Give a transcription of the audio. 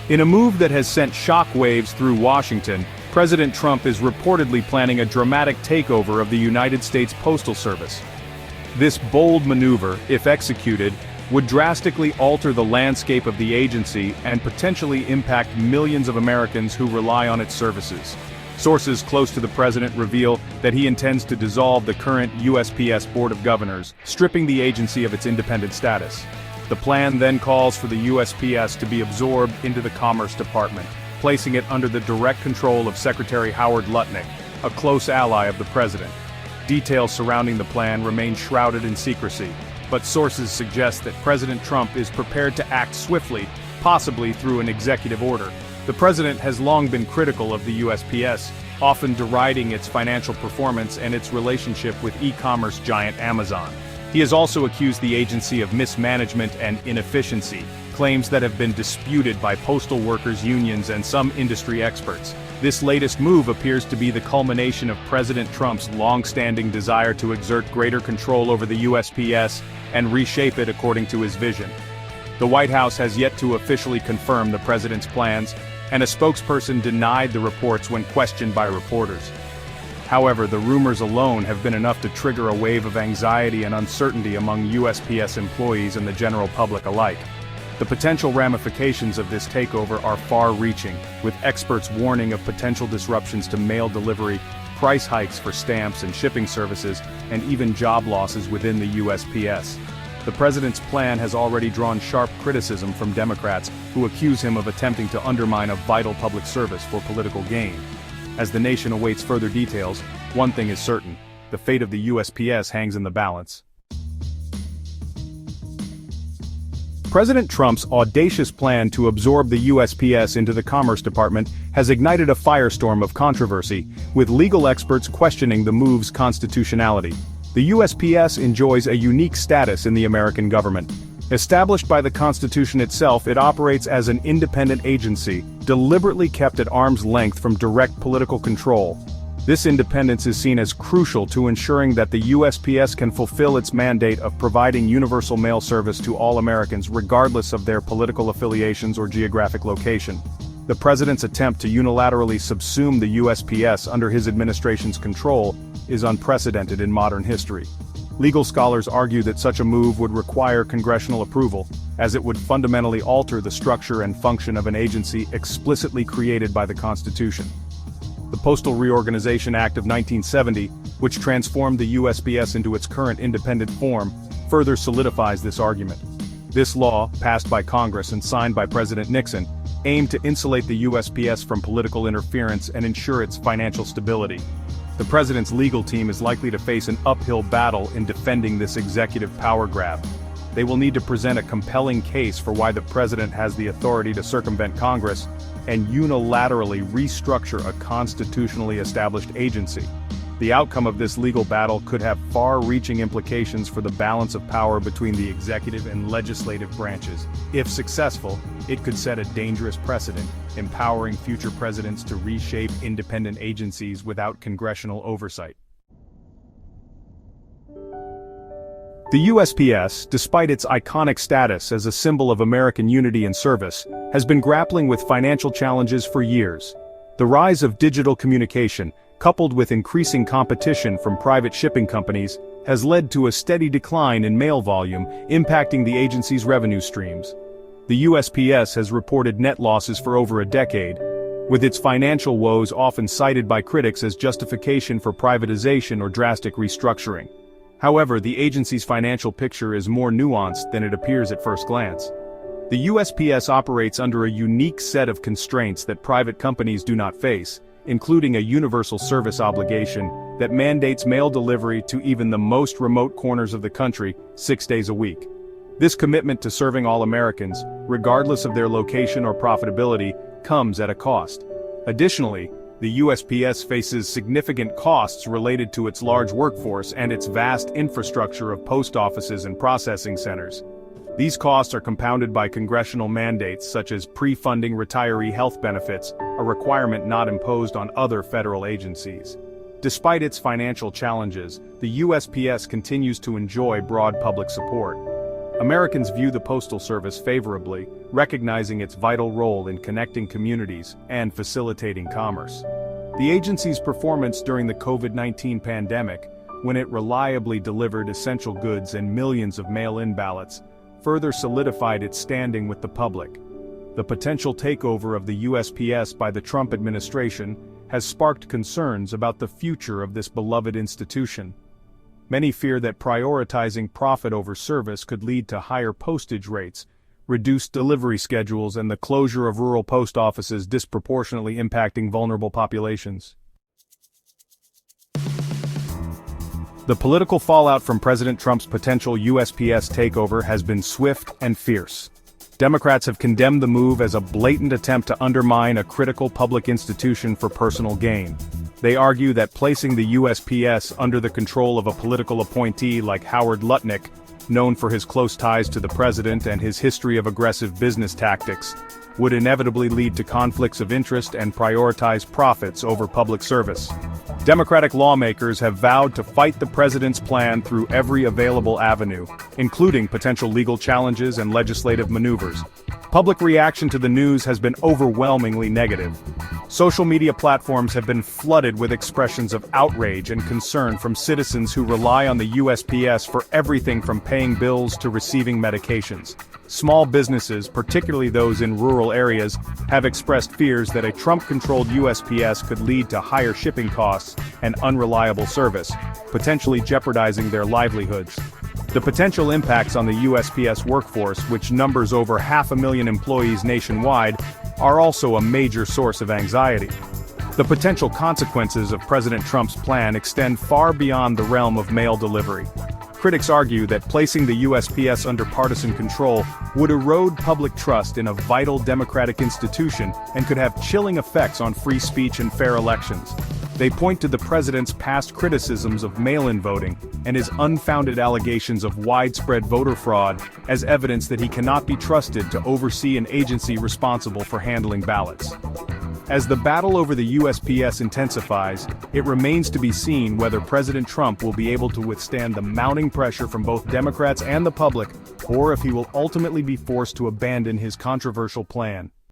In a move that has sent shockwaves through Washington, President Trump is reportedly planning a dramatic takeover of the United States Postal Service. This bold maneuver, if executed, would drastically alter the landscape of the agency and potentially impact millions of Americans who rely on its services. Sources close to the president reveal that he intends to dissolve the current USPS Board of Governors, stripping the agency of its independent status. The plan then calls for the USPS to be absorbed into the Commerce Department, placing it under the direct control of Secretary Howard Lutnick, a close ally of the president. Details surrounding the plan remain shrouded in secrecy, but sources suggest that President Trump is prepared to act swiftly, possibly through an executive order. The president has long been critical of the USPS, often deriding its financial performance and its relationship with e-commerce giant Amazon. He has also accused the agency of mismanagement and inefficiency, claims that have been disputed by postal workers' unions and some industry experts. This latest move appears to be the culmination of President Trump's long-standing desire to exert greater control over the USPS and reshape it according to his vision. The White House has yet to officially confirm the president's plans, and a spokesperson denied the reports when questioned by reporters. However, the rumors alone have been enough to trigger a wave of anxiety and uncertainty among USPS employees and the general public alike. The potential ramifications of this takeover are far-reaching, with experts warning of potential disruptions to mail delivery, price hikes for stamps and shipping services, and even job losses within the USPS. The president's plan has already drawn sharp criticism from Democrats, who accuse him of attempting to undermine a vital public service for political gain. As the nation awaits further details, one thing is certain: the fate of the USPS hangs in the balance. President Trump's audacious plan to absorb the USPS into the Commerce Department has ignited a firestorm of controversy, with legal experts questioning the move's constitutionality. The USPS enjoys a unique status in the American government. Established by the Constitution itself, it operates as an independent agency, deliberately kept at arm's length from direct political control. This independence is seen as crucial to ensuring that the USPS can fulfill its mandate of providing universal mail service to all Americans regardless of their political affiliations or geographic location. The president's attempt to unilaterally subsume the USPS under his administration's control is unprecedented in modern history. Legal scholars argue that such a move would require congressional approval, as it would fundamentally alter the structure and function of an agency explicitly created by the Constitution. The Postal Reorganization Act of 1970, which transformed the USPS into its current independent form, further solidifies this argument. This law, passed by Congress and signed by President Nixon, aimed to insulate the USPS from political interference and ensure its financial stability. The president's legal team is likely to face an uphill battle in defending this executive power grab. They will need to present a compelling case for why the president has the authority to circumvent Congress and unilaterally restructure a constitutionally established agency. The outcome of this legal battle could have far-reaching implications for the balance of power between the executive and legislative branches. If successful, it could set a dangerous precedent, empowering future presidents to reshape independent agencies without congressional oversight. The USPS, despite its iconic status as a symbol of American unity and service, has been grappling with financial challenges for years. The rise of digital communication, coupled with increasing competition from private shipping companies, has led to a steady decline in mail volume, impacting the agency's revenue streams. The USPS has reported net losses for over a decade, with its financial woes often cited by critics as justification for privatization or drastic restructuring. However, the agency's financial picture is more nuanced than it appears at first glance. The USPS operates under a unique set of constraints that private companies do not face, including a universal service obligation that mandates mail delivery to even the most remote corners of the country 6 days a week. This commitment to serving all Americans, regardless of their location or profitability, comes at a cost. Additionally, the USPS faces significant costs related to its large workforce and its vast infrastructure of post offices and processing centers. These costs are compounded by congressional mandates such as pre-funding retiree health benefits, a requirement not imposed on other federal agencies. Despite its financial challenges, the USPS continues to enjoy broad public support. Americans view the Postal Service favorably, recognizing its vital role in connecting communities and facilitating commerce. The agency's performance during the COVID-19 pandemic, when it reliably delivered essential goods and millions of mail-in ballots, further solidified its standing with the public. The potential takeover of the USPS by the Trump administration has sparked concerns about the future of this beloved institution. Many fear that prioritizing profit over service could lead to higher postage rates, reduced delivery schedules, and the closure of rural post offices, disproportionately impacting vulnerable populations. The political fallout from President Trump's potential USPS takeover has been swift and fierce. Democrats have condemned the move as a blatant attempt to undermine a critical public institution for personal gain. They argue that placing the USPS under the control of a political appointee like Howard Lutnick, known for his close ties to the president and his history of aggressive business tactics, would inevitably lead to conflicts of interest and prioritize profits over public service. Democratic lawmakers have vowed to fight the president's plan through every available avenue, including potential legal challenges and legislative maneuvers. Public reaction to the news has been overwhelmingly negative. Social media platforms have been flooded with expressions of outrage and concern from citizens who rely on the USPS for everything from paying bills to receiving medications. Small businesses, particularly those in rural areas, have expressed fears that a Trump-controlled USPS could lead to higher shipping costs and unreliable service, potentially jeopardizing their livelihoods. The potential impacts on the USPS workforce, which numbers over 500,000 employees nationwide, are also a major source of anxiety. The potential consequences of President Trump's plan extend far beyond the realm of mail delivery. Critics argue that placing the USPS under partisan control would erode public trust in a vital democratic institution and could have chilling effects on free speech and fair elections. They point to the president's past criticisms of mail-in voting and his unfounded allegations of widespread voter fraud as evidence that he cannot be trusted to oversee an agency responsible for handling ballots. As the battle over the USPS intensifies, it remains to be seen whether President Trump will be able to withstand the mounting pressure from both Democrats and the public, or if he will ultimately be forced to abandon his controversial plan.